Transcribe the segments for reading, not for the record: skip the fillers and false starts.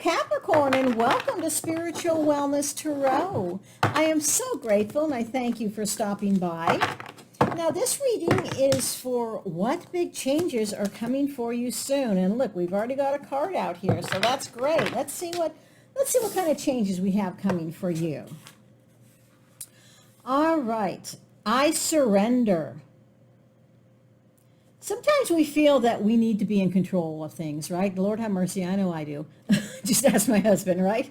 Capricorn, and welcome to Spiritual Wellness Tarot. I am so grateful, and I thank you for stopping by. Now, this reading is for what big changes are coming for you soon. And look, we've already got a card out here, so that's great. Let's see what kind of changes we have coming for you. All right, I surrender. Sometimes we feel that we need to be in control of things, right? Lord have mercy, I know I do. Just ask my husband, right?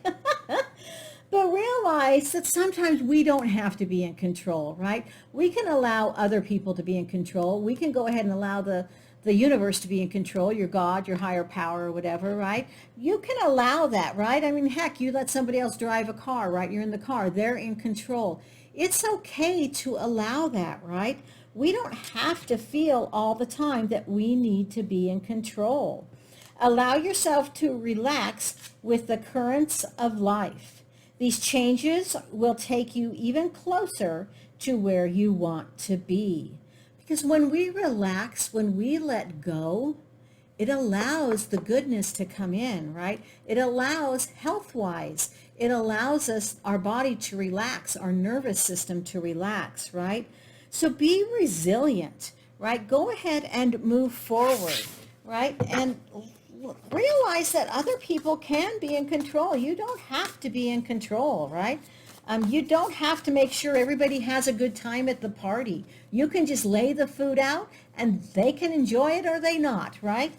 But realize that sometimes we don't have to be in control, right? We can allow other people to be in control. We can go ahead and allow the universe to be in control, your God, your higher power, or whatever, right? You can allow that, right? I mean, heck, you let somebody else drive a car, right? You're in the car. They're in control. It's okay to allow that, right? We don't have to feel all the time that we need to be in control. Allow yourself to relax with the currents of life. These changes will take you even closer to where you want to be. Because when we relax, when we let go, it allows the goodness to come in, right? It allows health-wise. It allows us, our body to relax, our nervous system to relax, right? So be resilient, right? Go ahead and move forward, right? And realize that other people can be in control. You don't have to be in control, right? You don't have to make sure everybody has a good time at the party. You can just lay the food out and they can enjoy it or they not, right?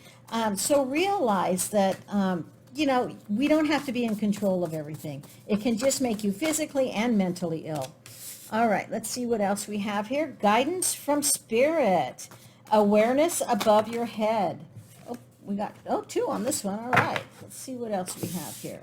So realize that, we don't have to be in control of everything. It can just make you physically and mentally ill. All right, let's see what else we have here. Guidance from Spirit. Awareness above your head. Oh, we got, two on this one. All right, let's see what else we have here.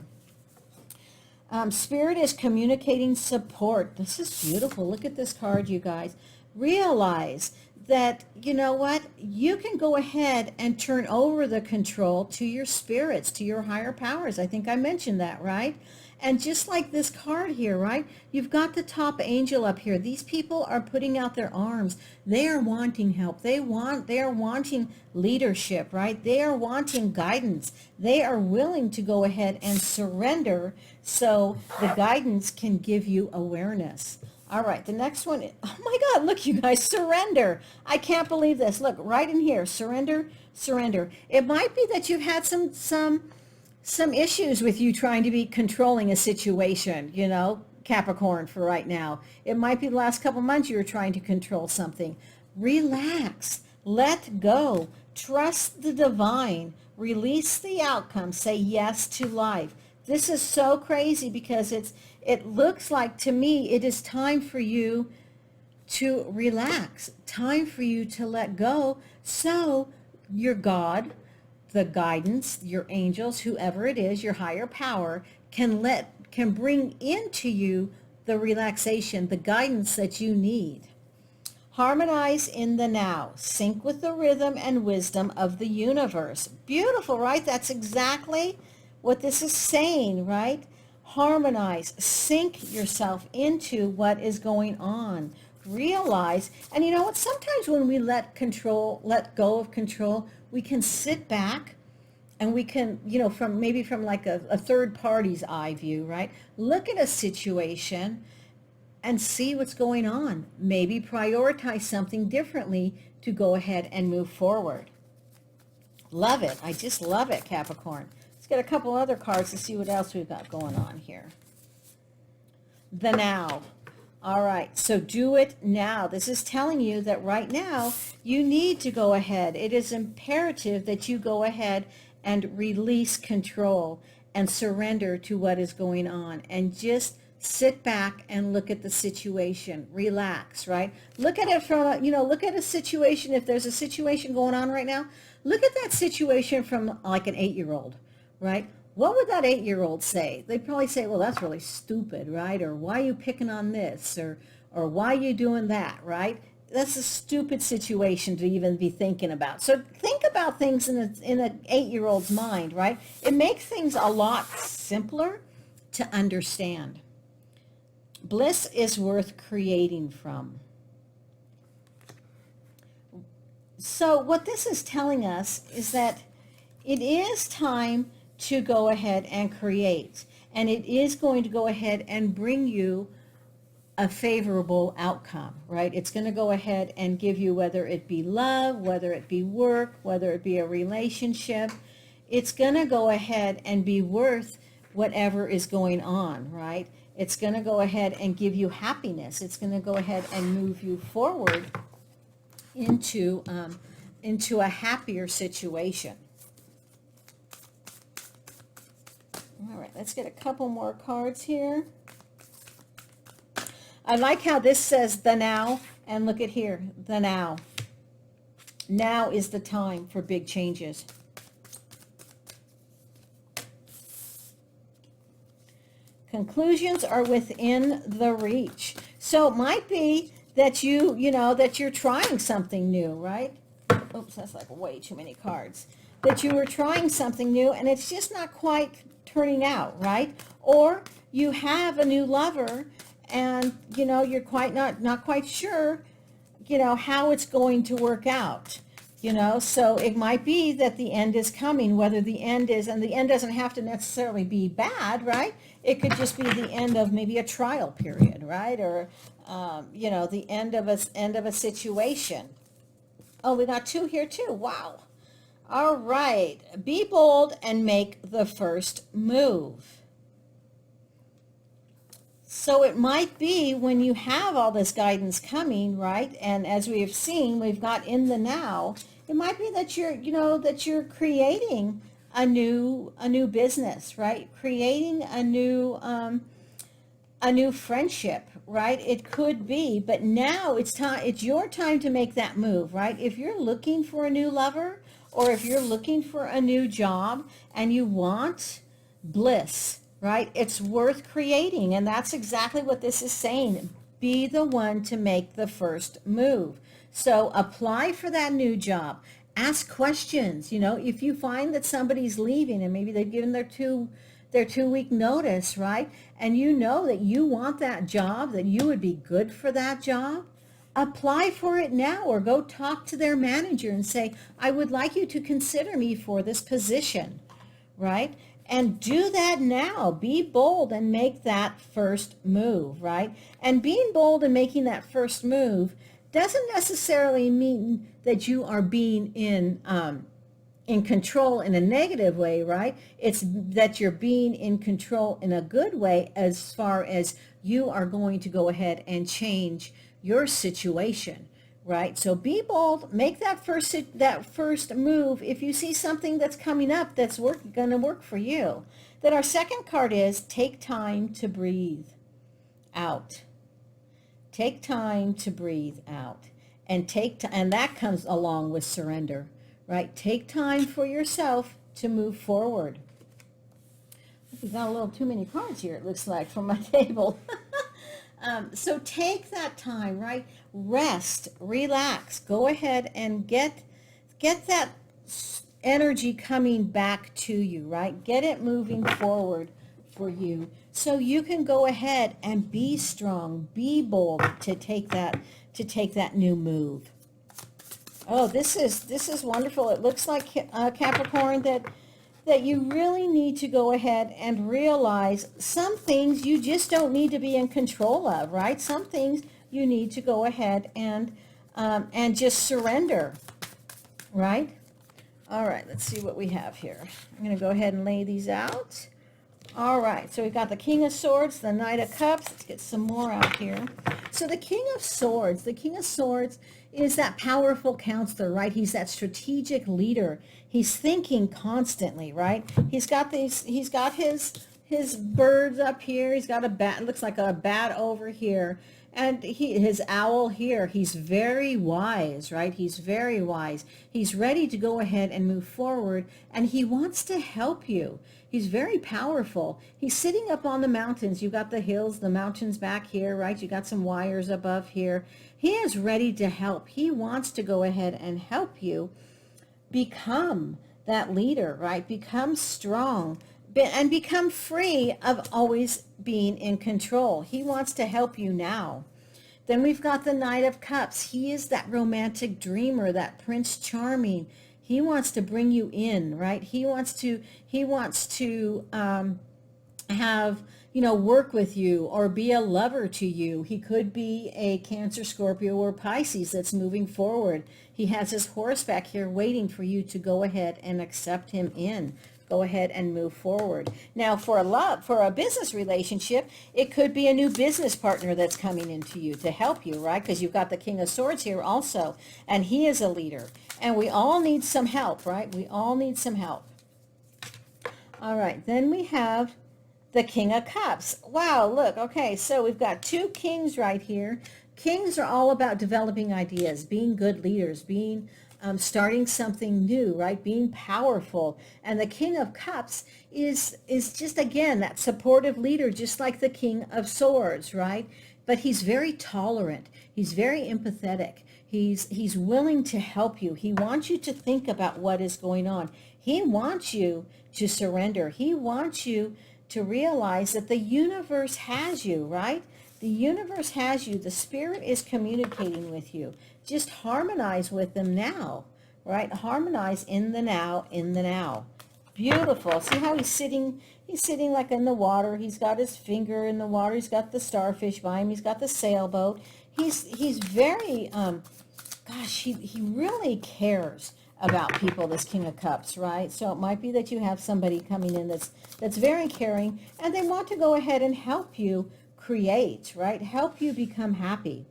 Spirit is communicating support. This is beautiful. Look at this card, you guys. Realize that, you know what? You can go ahead and turn over the control to your spirits, to your higher powers. I think I mentioned that, right? And just like this card here, right? You've got the top angel up here. These people are putting out their arms. They are wanting help. They are wanting leadership, right? They are wanting guidance. They are willing to go ahead and surrender so the guidance can give you awareness. All right, the next one, oh my God, look, you guys, surrender. I can't believe this. Look, right in here, surrender, surrender. It might be that you've had some issues with you trying to be controlling a situation, Capricorn, for right now. It might be the last couple months you were trying to control something. Relax, let go, trust the divine, release the outcome, say yes to life. This is so crazy because it looks like, to me, it is time for you to relax, time for you to let go, so your God, the guidance, your angels, whoever it is, your higher power, can bring into you the relaxation, the guidance that you need. Harmonize in the now. Sync with the rhythm and wisdom of the universe. Beautiful, right? That's exactly what this is saying, right? Harmonize, sync yourself into what is going on. Realize, and you know what? Sometimes when we let go of control, we can sit back and we can, from like a third party's eye view, right? Look at a situation and see what's going on. Maybe prioritize something differently to go ahead and move forward. Love it. I just love it, Capricorn. Let's get a couple other cards to see what else we've got going on here. The now. All right, so do it now. This is telling you that right now you need to go ahead. It is imperative that you go ahead and release control and surrender to what is going on and just sit back and look at the situation. Relax, right? Look at it from, look at a situation. If there's a situation going on right now, look at that situation from like an 8-year-old, right? What would that 8-year-old say? They'd probably say, well, that's really stupid, right? Or why are you picking on this? Or why are you doing that, right? That's a stupid situation to even be thinking about. So think about things in an 8-year-old's mind, right? It makes things a lot simpler to understand. Bliss is worth creating from. So what this is telling us is that it is time to go ahead and create. And it is going to go ahead and bring you a favorable outcome, right? It's going to go ahead and give you, whether it be love, whether it be work, whether it be a relationship, it's going to go ahead and be worth whatever is going on, right? It's going to go ahead and give you happiness. It's going to go ahead and move you forward into a happier situation. All right, let's get a couple more cards here. I like how this says the now, and look at here, the now. Now is the time for big changes. Conclusions are within the reach. So it might be that that you're trying something new, right? Oops, that's like way too many cards. That you were trying something new and it's just not quite turning out, right? Or you have a new lover and you're not quite sure how it's going to work out. So it might be that the end is coming, whether the end is, and the end doesn't have to necessarily be bad, right? It could just be the end of maybe a trial period, right? Or, the end of a situation. Oh, we got two here too. Wow. All right. Be bold and make the first move. So it might be when you have all this guidance coming, right? And as we have seen, we've got in the now, it might be that you're creating a new business, right? Creating a new friendship, right? It could be, but now it's your time to make that move, right? If you're looking for a new lover or if you're looking for a new job and you want bliss, right? It's worth creating. And that's exactly what this is saying. Be the one to make the first move. So apply for that new job. Ask questions. If you find that somebody's leaving and maybe they've given their 2-week notice, right? And that you want that job, that you would be good for that job, apply for it now or go talk to their manager and say, I would like you to consider me for this position, right? And do that now. Be bold and make that first move, right? And being bold and making that first move doesn't necessarily mean that you are being in control in a negative way, right? It's that you're being in control in a good way as far as you are going to go ahead and change your situation, right? So be bold, make that first move. If you see something that's coming up that's going to work for you. Then our second card is take time to breathe out. Take time to breathe out, and and that comes along with surrender, right? Take time for yourself to move forward. We got a little too many cards here, it looks like, from my table. So take that time, right? Rest, relax, go ahead and get that energy coming back to you, right? Get it moving forward for you so you can go ahead and be strong, be bold to take that new move. Oh, this is wonderful. It looks like, Capricorn, that you really need to go ahead and realize some things you just don't need to be in control of, right? Some things you need to go ahead and just surrender, right? All right, let's see what we have here. I'm going to go ahead and lay these out. All right, so we've got the King of Swords, the Knight of Cups. Let's get some more out here. So the King of Swords is that powerful counselor, right? He's that strategic leader. He's thinking constantly, right? He's got his birds up here. He's got a bat, it looks like a bat over here. And his owl here. He's very wise, right? He's very wise. He's ready to go ahead and move forward, and he wants to help you. He's very powerful. He's sitting up on the mountains. You've got the hills, the mountains back here, right? You got some wires above here. He is ready to help. He wants to go ahead and help you become that leader, right? Become strong and become free of always being in control. He wants to help you now. Then we've got the Knight of Cups. He is that romantic dreamer, that Prince Charming. He wants to bring you in, right? He wants to have, work with you or be a lover to you. He could be a Cancer, Scorpio, or Pisces that's moving forward. He has his horse back here waiting for you to go ahead and accept him in. Go ahead and move forward. Now, for a business relationship, it could be a new business partner that's coming into you to help you, right? Because you've got the King of Swords here also, and he is a leader. And we all need some help, right? We all need some help. All right, then we have the King of Cups. Wow, look, okay, so we've got two kings right here. Kings are all about developing ideas, being good leaders, being starting something new, right? Being powerful. And the King of Cups is just, again, that supportive leader, just like the King of Swords, right? But he's very tolerant. He's very empathetic. He's willing to help you. He wants you to think about what is going on. He wants you to surrender. He wants you to realize that the universe has you, right? The universe has you. The spirit is communicating with you. Just harmonize with them now, right? Harmonize in the now, in the now. Beautiful. See how he's sitting? He's sitting like in the water. He's got his finger in the water. He's got the starfish by him. He's got the sailboat. He's very, he really cares about people, this King of Cups, right? So it might be that you have somebody coming in that's very caring, and they want to go ahead and help you create, right? Help you become happy.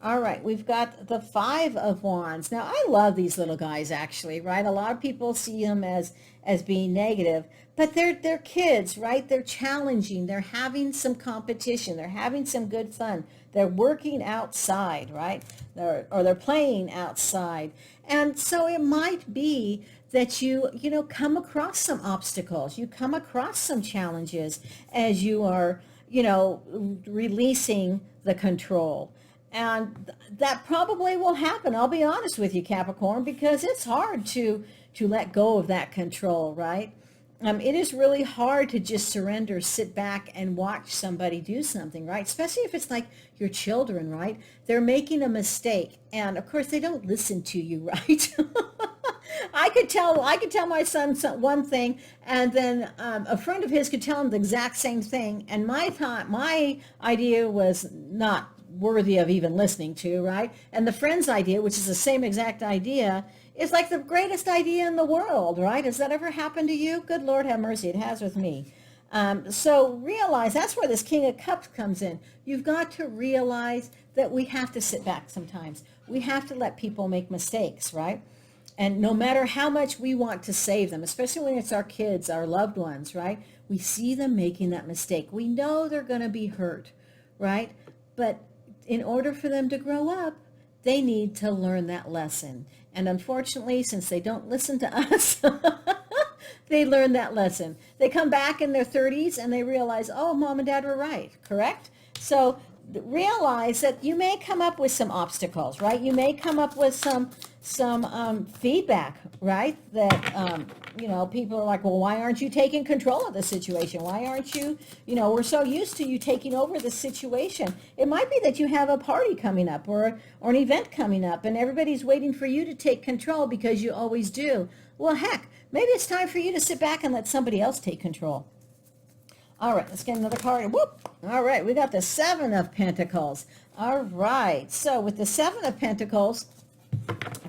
All right, we've got the Five of Wands. Now, I love these little guys, actually, right? A lot of people see them as being negative, but they're kids, right? They're challenging. They're having some competition. They're having some good fun. They're working outside, right? They're playing outside. And so it might be that you come across some obstacles. You come across some challenges as you are, releasing the control. And that probably will happen. I'll be honest with you, Capricorn, because it's hard to let go of that control, right? It is really hard to just surrender, sit back and watch somebody do something, right? Especially if it's like your children, right? They're making a mistake. And of course, they don't listen to you, right? I could tell my son one thing, and then a friend of his could tell him the exact same thing. And my idea was not worthy of even listening to, right? And the friend's idea, which is the same exact idea, is like the greatest idea in the world, right? Has that ever happened to you? Good Lord have mercy, it has with me. So realize that's where this King of Cups comes in. You've got to realize that we have to sit back sometimes. We have to let people make mistakes, right? And no matter how much we want to save them, especially when it's our kids, our loved ones, right? We see them making that mistake. We know they're going to be hurt, right? But in order for them to grow up, they need to learn that lesson. And unfortunately, since they don't listen to us, they learn that lesson. They come back in their 30s and they realize, oh, mom and dad were right, correct? So realize that you may come up with some obstacles, right? You may come up with some feedback, right? That, people are like, well, why aren't you taking control of the situation? Why aren't you, we're so used to you taking over the situation. It might be that you have a party coming up or an event coming up and everybody's waiting for you to take control because you always do. Well, heck, maybe it's time for you to sit back and let somebody else take control. All right, let's get another card. Whoop! All right, we got the Seven of Pentacles. All right, so with the Seven of Pentacles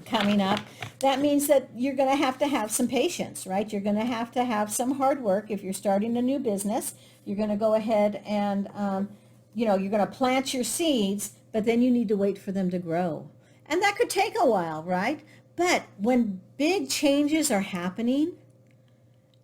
coming up, that means that you're going to have some patience, right? You're going to have some hard work. If you're starting a new business, you're going to go ahead and, you're going to plant your seeds, but then you need to wait for them to grow. And that could take a while, right? But when big changes are happening,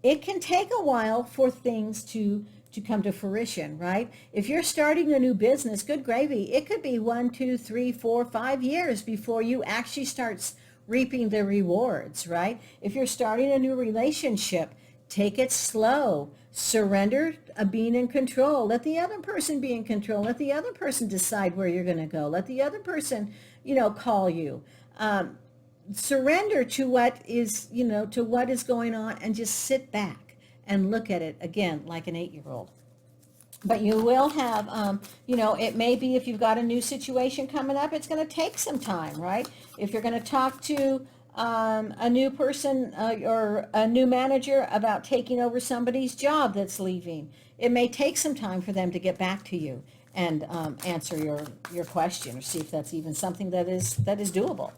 it can take a while for things to come to fruition, right? If you're starting a new business, good gravy, it could be 1, 2, 3, 4, 5 years before you actually start reaping the rewards, right? If you're starting a new relationship, take it slow. Surrender being in control. Let the other person be in control. Let the other person decide where you're going to go. Let the other person, call you. Surrender to what is, to what is going on, and just sit back and look at it again like an 8-year-old. But you will have, it may be if you've got a new situation coming up, it's going to take some time, right? If you're going to talk to a new person or a new manager about taking over somebody's job that's leaving. It may take some time for them to get back to you and answer your question, or see if that's even something that is doable.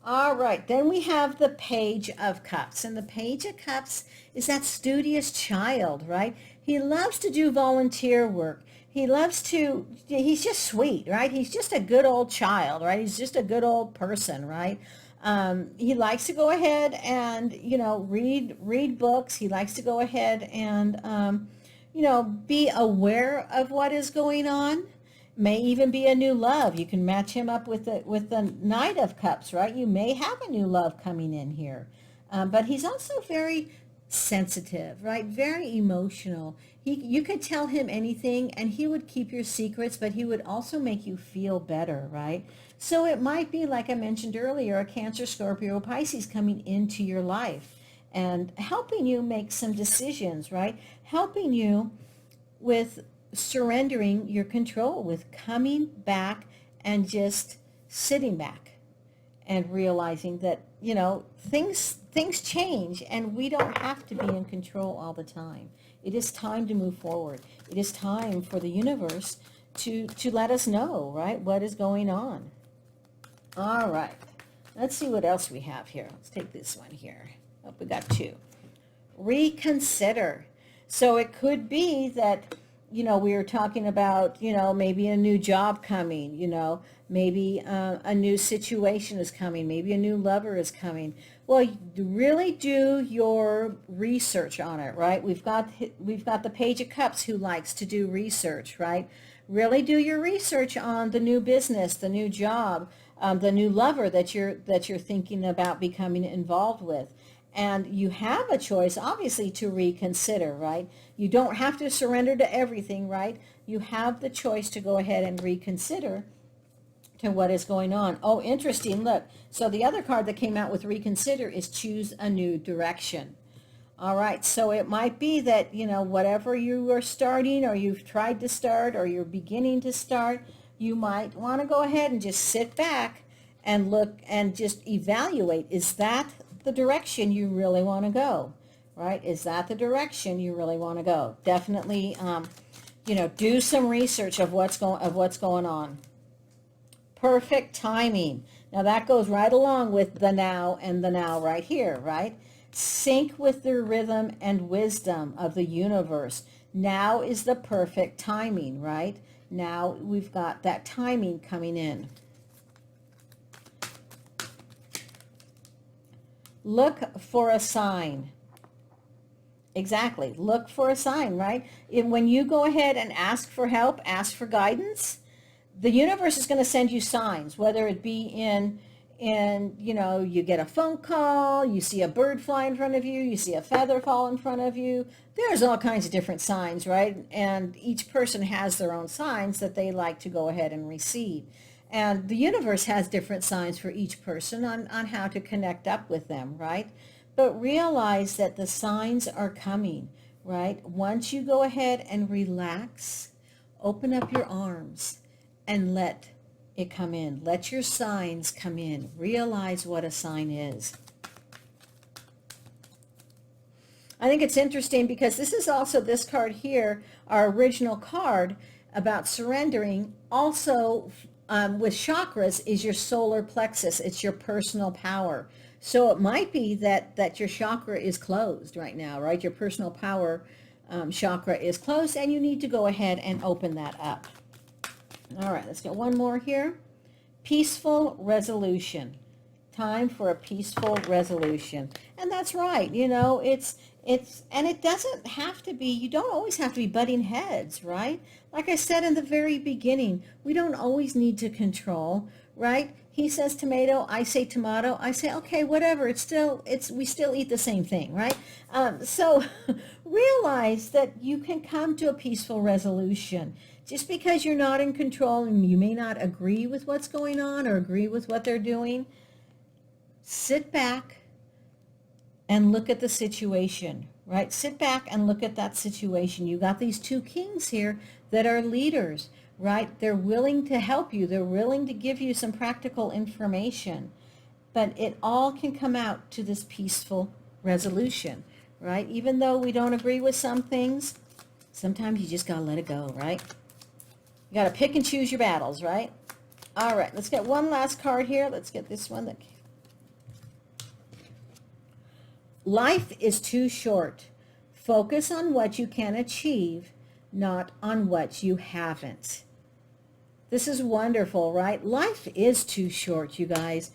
All right, then we have the Page of Cups. And the Page of Cups is that studious child, right? He loves to do volunteer work. He loves to, he's just sweet, right? He's just a good old child, right? He's just a good old person, right? He likes to go ahead and, read books. He likes to go ahead and, be aware of what is going on. May even be a new love. You can match him up with the Knight of Cups, right? You may have a new love coming in here. But he's also very sensitive, right? Very emotional. You could tell him anything and he would keep your secrets, but he would also make you feel better, right? So it might be, like I mentioned earlier, a Cancer, Scorpio, Pisces coming into your life and helping you make some decisions, right? Helping you with surrendering your control, with coming back and just sitting back and realizing that, things change and we don't have to be in control all the time. It is time to move forward. It is time for the universe to let us know, right, what is going on. All right. Let's see what else we have here. Let's take this one here. Oh, we got two. Reconsider. So it could be that, we were talking about, maybe a new job coming, maybe a new situation is coming, maybe a new lover is coming. Well, really do your research on it, right? We've got the Page of Cups who likes to do research, right? Really do your research on the new business, the new job, the new lover that you're thinking about becoming involved with. And you have a choice, obviously, to reconsider, right? You don't have to surrender to everything, right? You have the choice to go ahead and reconsider to what is going on. Oh, interesting. Look, so the other card that came out with reconsider is choose a new direction. All right, so it might be that, whatever you are starting or you've tried to start or you're beginning to start, you might want to go ahead and just sit back and look and just evaluate. Is that the direction you really want to go, right? Is that the direction you really want to go? Definitely, do some research of what's going on. Perfect timing. Now that goes right along with the now and the now right here, right? Sync with the rhythm and wisdom of the universe. Now is the perfect timing, right? Now we've got that timing coming in. Look for a sign. Exactly. Look for a sign, right? When you go ahead and ask for help, ask for guidance, the universe is going to send you signs, whether it be in you get a phone call, you see a bird fly in front of you, you see a feather fall in front of you. There's all kinds of different signs, right? And each person has their own signs that they like to go ahead and receive. And the universe has different signs for each person on how to connect up with them, right? But realize that the signs are coming, right? Once you go ahead and relax, open up your arms and let it come in. Let your signs come in. Realize what a sign is. I think it's interesting because this is also, this card here, our original card about surrendering, also with chakras is your solar plexus. It's your personal power. So it might be that your chakra is closed right now, right? Your personal power chakra is closed and you need to go ahead and open that up. All right, let's get one more here. Peaceful resolution. Time for a peaceful resolution. And that's right, and it doesn't have to be, you don't always have to be butting heads, right? Like I said in the very beginning, we don't always need to control, right? He says tomato, I say tomato, I say, okay, whatever, we still eat the same thing, right? So realize that you can come to a peaceful resolution. Just because you're not in control and you may not agree with what's going on or agree with what they're doing, sit back and look at the situation, right? Sit back and look at that situation. You got these two kings here that are leaders, right? They're willing to help you. They're willing to give you some practical information. but it all can come out to this peaceful resolution, right? Even though we don't agree with some things, sometimes you just got to let it go, right? You got to pick and choose your battles, right? All right, let's get one last card here. Let's get this one. Life is too short. Focus on what you can achieve, not on what you haven't. This is wonderful, right? Life is too short, you guys.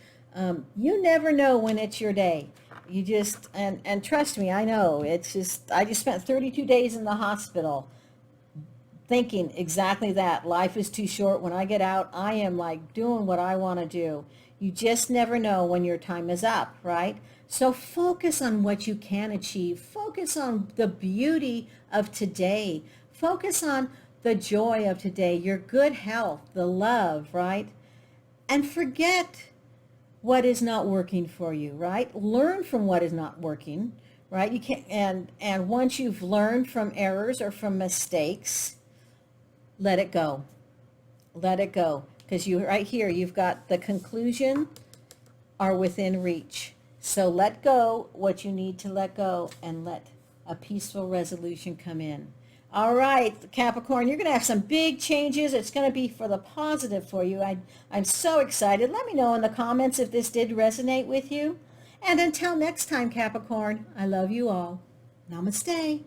You never know when it's your day. You just, and trust me, I know, it's just, I just spent 32 days in the hospital thinking exactly that. Life is too short. When I get out, I am like doing what I want to do. You just never know when your time is up, right? So focus on what you can achieve. Focus on the beauty of today. Focus on the joy of today, your good health, the love, right? And forget what is not working for you, right? Learn from what is not working, right? You can't, and once you've learned from errors or from mistakes, let it go. Let it go. Because you right here, you've got the conclusion are within reach. So let go what you need to let go and let a peaceful resolution come in. All right, Capricorn, you're going to have some big changes. It's going to be for the positive for you. I'm so excited. Let me know in the comments if this did resonate with you. And until next time, Capricorn, I love you all. Namaste.